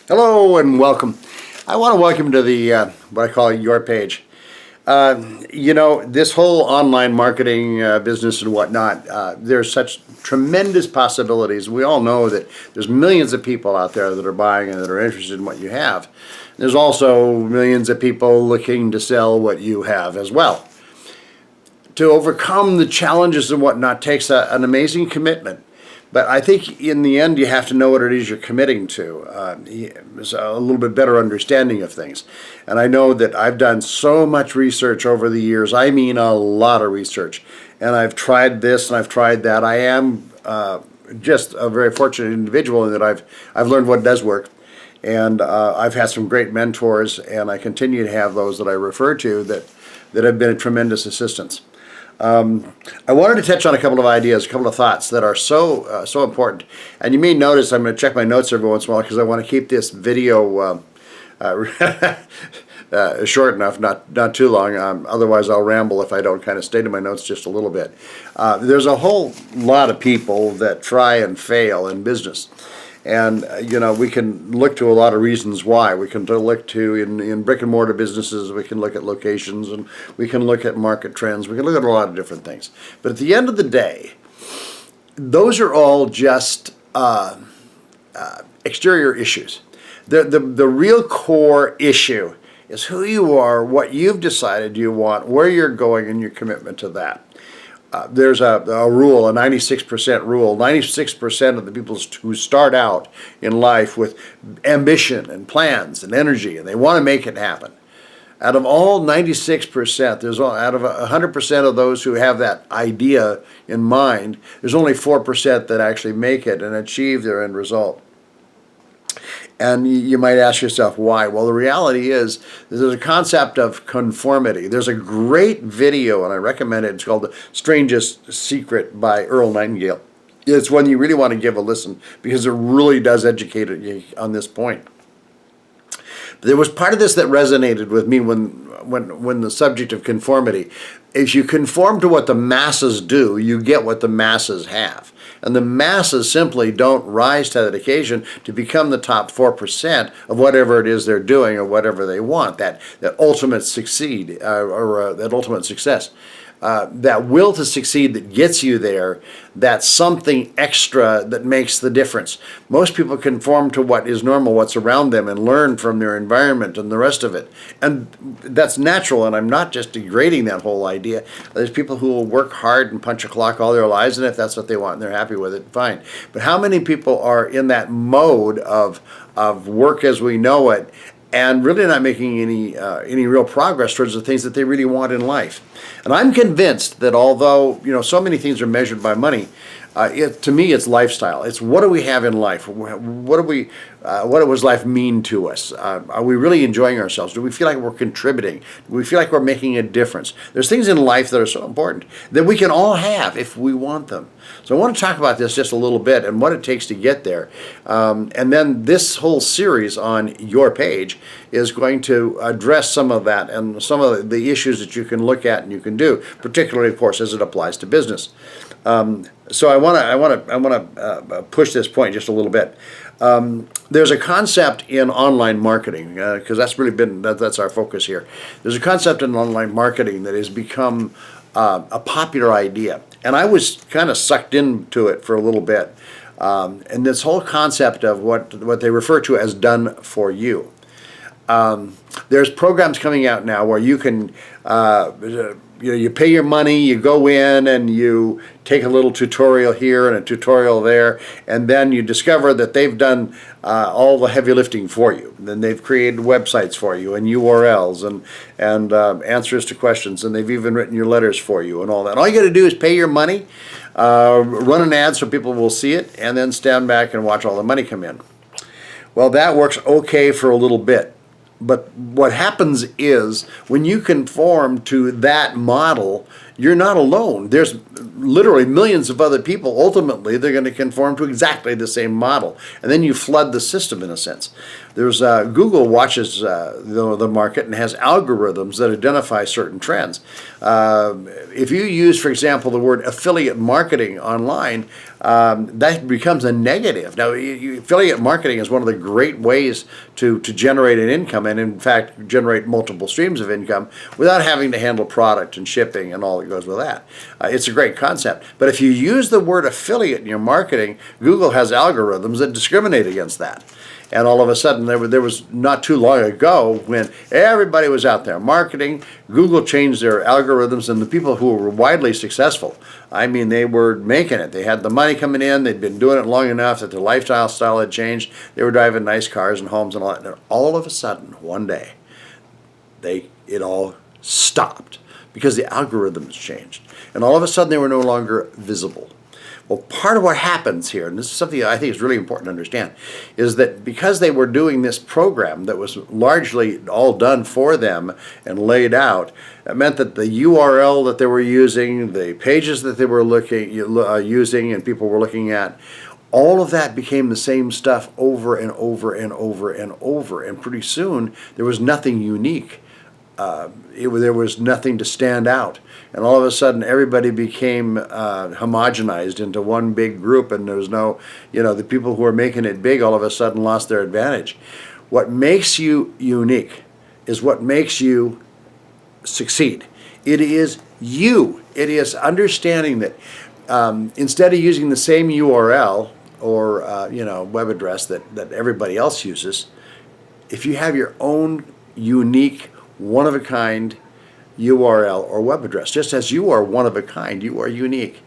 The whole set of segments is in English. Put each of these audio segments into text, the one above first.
Hello and welcome. I want to welcome to the what I call your page. This whole online marketing business and whatnot, there's such tremendous possibilities. We all know that there's millions of people out there that are buying and that are interested in what you have. There's also millions of people looking to sell what you have as well. To overcome the challenges and whatnot takes an amazing commitment. But I think in the end you have to know what it is you're committing to. There's a little bit better understanding of things. And I know that I've done so much research over the years. I mean a lot of research. And I've tried this and I've tried that. I am just a very fortunate individual in that I've learned what does work. And I've had some great mentors, and I continue to have those that I refer to that have been a tremendous assistance. I wanted to touch on a couple of ideas, a couple of thoughts that are so important. And you may notice I'm going to check my notes every once in a while because I want to keep this video short enough, not too long. Otherwise, I'll ramble if I don't kind of stay to my notes just a little bit. There's a whole lot of people that try and fail in business. And, we can look to a lot of reasons why. We can look to, in brick and mortar businesses, we can look at locations, and we can look at market trends. We can look at a lot of different things. But at the end of the day, those are all just exterior issues. The real core issue is who you are, what you've decided you want, where you're going, and your commitment to that. There's a rule, a 96% rule. 96% of the people who start out in life with ambition and plans and energy, and they want to make it happen. Out of all 96%, out of 100% of those who have that idea in mind, there's only 4% that actually make it and achieve their end result. And you might ask yourself, why? Well, the reality is there's a concept of conformity. There's a great video, and I recommend it. It's called The Strangest Secret by Earl Nightingale. It's one you really want to give a listen because it really does educate you on this point. There was part of this that resonated with me when the subject of conformity. If you conform to what the masses do, you get what the masses have. And the masses simply don't rise to that occasion to become the top 4% of whatever it is they're doing or whatever they want, that ultimate succeed or that ultimate success. That will to succeed that gets you there, that's something extra that makes the difference. Most people conform to what is normal, what's around them, and learn from their environment and the rest of it. And that's natural, and I'm not just degrading that whole idea. There's people who will work hard and punch a clock all their lives, and if that's what they want and they're happy with it, fine. But how many people are in that mode of work as we know it, and really not making any real progress towards the things that they really want in life? And I'm convinced that although so many things are measured by money, to me it's lifestyle. It's what do we have in life? What does life mean to us? Are we really enjoying ourselves? Do we feel like we're contributing? Do we feel like we're making a difference? There's things in life that are so important that we can all have if we want them. So I want to talk about this just a little bit and what it takes to get there. And then this whole series on your page is going to address some of that and some of the issues that you can look at and you can do, particularly, of course, as it applies to business. So I want to push this point just a little bit. There's a concept in online marketing because that's really that's our focus here. There's a concept in online marketing that has become a popular idea, and I was kind of sucked into it for a little bit. And this whole concept of what they refer to as done for you. There's programs coming out now where you can you pay your money, you go in and you take a little tutorial here and a tutorial there, and then you discover that they've done all the heavy lifting for you. Then they've created websites for you and URLs and answers to questions, and they've even written your letters for you and all that. All you got to do is pay your money, run an ad so people will see it, and then stand back and watch all the money come in. Well, that works okay for a little bit. But what happens is when you conform to that model, you're not alone. There's literally millions of other people. Ultimately, they're going to conform to exactly the same model. And then you flood the system in a sense. There's Google watches the market and has algorithms that identify certain trends. If you use, for example, the word affiliate marketing online, that becomes a negative. Now, affiliate marketing is one of the great ways to generate an income, and in fact generate multiple streams of income without having to handle product and shipping and all that goes with that. It's a great concept. But if you use the word affiliate in your marketing, Google has algorithms that discriminate against that. And all of a sudden, there was not too long ago when everybody was out there marketing. Google changed their algorithms, and the people who were widely successful, I mean, they were making it. They had the money coming in. They'd been doing it long enough that their lifestyle style had changed. They were driving nice cars and homes and all that. And all of a sudden, one day, it all stopped because the algorithms changed. And all of a sudden, they were no longer visible. Well, part of what happens here, and this is something I think is really important to understand, is that because they were doing this program that was largely all done for them and laid out, it meant that the URL that they were using, the pages that they were using and people were looking at, all of that became the same stuff over and over and over and over. And pretty soon, there was nothing unique. There was nothing to stand out. And all of a sudden, everybody became homogenized into one big group, and there was no, the people who were making it big all of a sudden lost their advantage. What makes you unique is what makes you succeed. It is you. It is understanding that instead of using the same URL or web address that everybody else uses, if you have your own unique, one-of-a-kind URL or web address, just as you are one of a kind, you are unique.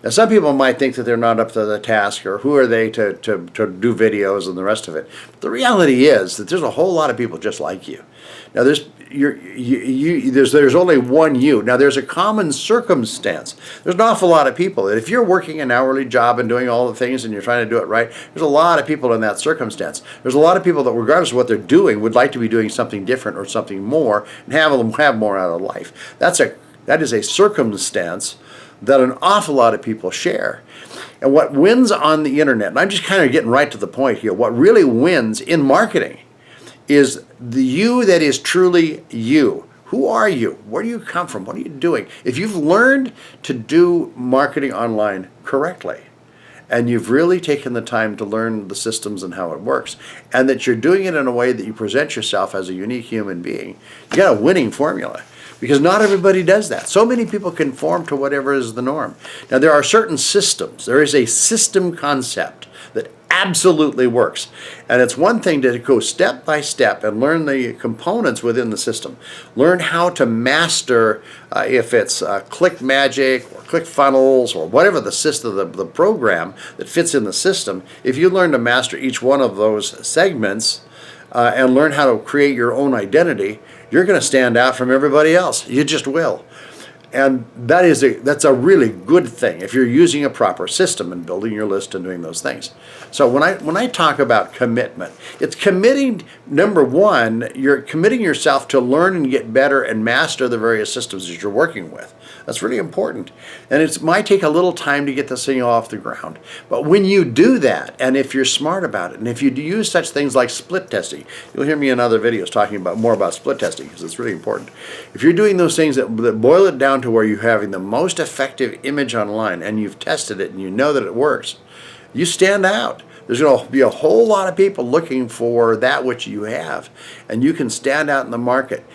Now, some people might think that they're not up to the task, or who are they to do videos and the rest of it. But the reality is that there's a whole lot of people just like you. Now, there's only one you. Now, there's a common circumstance. There's an awful lot of people that if you're working an hourly job and doing all the things and you're trying to do it right, there's a lot of people in that circumstance. There's a lot of people that, regardless of what they're doing, would like to be doing something different or something more and have more out of life. That is a circumstance that an awful lot of people share. And what wins on the internet, and I'm just kind of getting right to the point here, what really wins in marketing is the you that is truly you. Who are you? Where do you come from? What are you doing? If you've learned to do marketing online correctly, and you've really taken the time to learn the systems and how it works, and that you're doing it in a way that you present yourself as a unique human being, you got a winning formula. Because not everybody does that. So many people conform to whatever is the norm. Now, there are certain systems. There is a system concept that absolutely works. And it's one thing to go step by step and learn the components within the system. Learn how to master, if it's ClickMagick or ClickFunnels or whatever the system, the program that fits in the system. If you learn to master each one of those segments and learn how to create your own identity, you're going to stand out from everybody else. You just will. And that's a really good thing if you're using a proper system and building your list and doing those things. So when I talk about commitment, it's committing, number one, you're committing yourself to learn and get better and master the various systems that you're working with. That's really important. And it might take a little time to get this thing off the ground. But when you do that, and if you're smart about it, and if you use such things like split testing, you'll hear me in other videos talking more about split testing because it's really important. If you're doing those things that boil it down to where you're having the most effective image online and you've tested it and you know that it works, you stand out. There's going to be a whole lot of people looking for that which you have, and you can stand out in the market.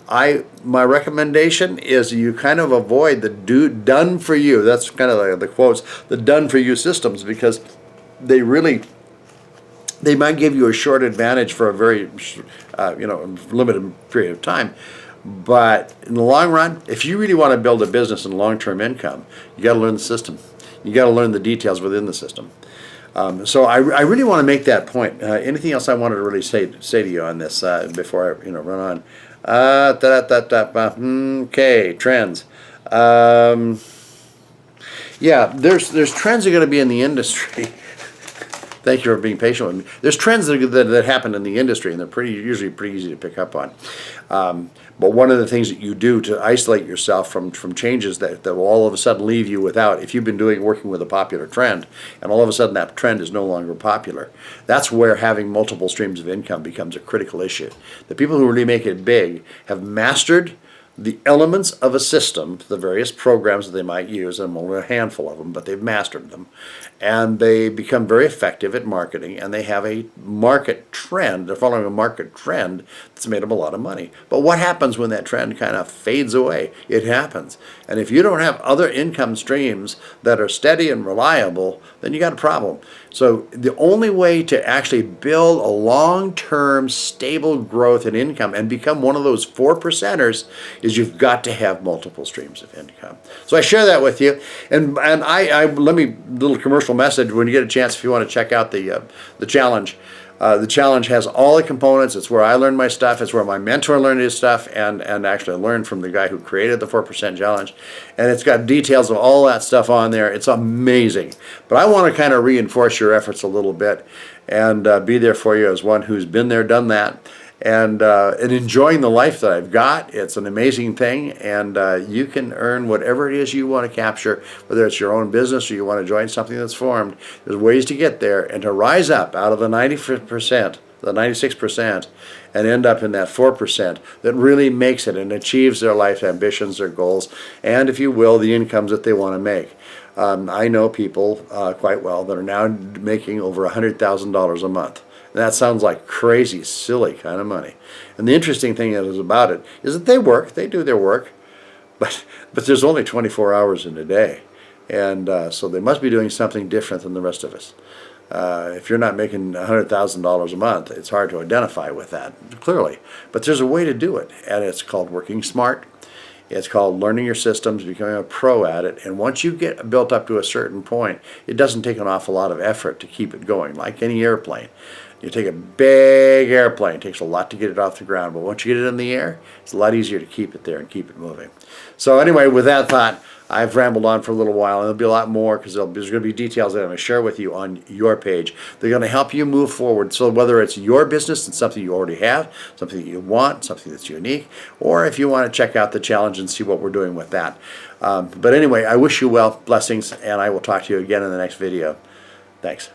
My recommendation is you kind of avoid the done for you. That's kind of the quotes, the done for you systems, because they might give you a short advantage for a very limited period of time. But in the long run, if you really want to build a business and long-term income, you got to learn the system. You got to learn the details within the system. So I really want to make that point. Anything else I wanted to really say to you on this before I run on? Okay, trends. Yeah, there's trends that are going to be in the industry Thank you for being patient with me. There's trends that happen in the industry, and they're usually pretty easy to pick up on. But one of the things that you do to isolate yourself from changes that will all of a sudden leave you without, if you've been working with a popular trend, and all of a sudden that trend is no longer popular, that's where having multiple streams of income becomes a critical issue. The people who really make it big have mastered the elements of a system, the various programs that they might use, and only a handful of them, but they've mastered them, and they become very effective at marketing, and they have a market trend. They're following a market trend that's made them a lot of money. But what happens when that trend kind of fades away? It happens. And if you don't have other income streams that are steady and reliable, then you got a problem. So the only way to actually build a long-term stable growth in income and become one of those 4%ers is you've got to have multiple streams of income. So I share that with you, and I let me little commercial message when you get a chance if you want to check out the challenge. The challenge has all the components. It's where I learned my stuff. It's where my mentor learned his stuff, and actually learned from the guy who created the 4% challenge. And it's got details of all that stuff on there. It's amazing. But I want to kind of reinforce your efforts a little bit and be there for you as one who's been there, done that, and enjoying the life that I've got. It's an amazing thing, and you can earn whatever it is you want to capture, whether it's your own business or you want to join something that's formed. There's ways to get there and to rise up out of the 90%, the 96%, and end up in that 4% that really makes it and achieves their life ambitions, their goals, and, if you will, the incomes that they want to make. I know people quite well that are now making over $100,000 a month. That sounds like crazy, silly kind of money. And the interesting thing is about it is that they do their work, but there's only 24 hours in a day. And so they must be doing something different than the rest of us. If you're not making $100,000 a month, it's hard to identify with that, clearly. But there's a way to do it, and it's called working smart. It's called learning your systems, becoming a pro at it. And once you get built up to a certain point, it doesn't take an awful lot of effort to keep it going, like any airplane. You take a big airplane, it takes a lot to get it off the ground, but once you get it in the air, it's a lot easier to keep it there and keep it moving. So anyway, with that thought, I've rambled on for a little while, and there'll be a lot more because there's going to be details that I'm going to share with you on your page. They're going to help you move forward. So whether it's your business and something you already have, something that you want, something that's unique, or if you want to check out the challenge and see what we're doing with that. But anyway, I wish you well, blessings, and I will talk to you again in the next video. Thanks.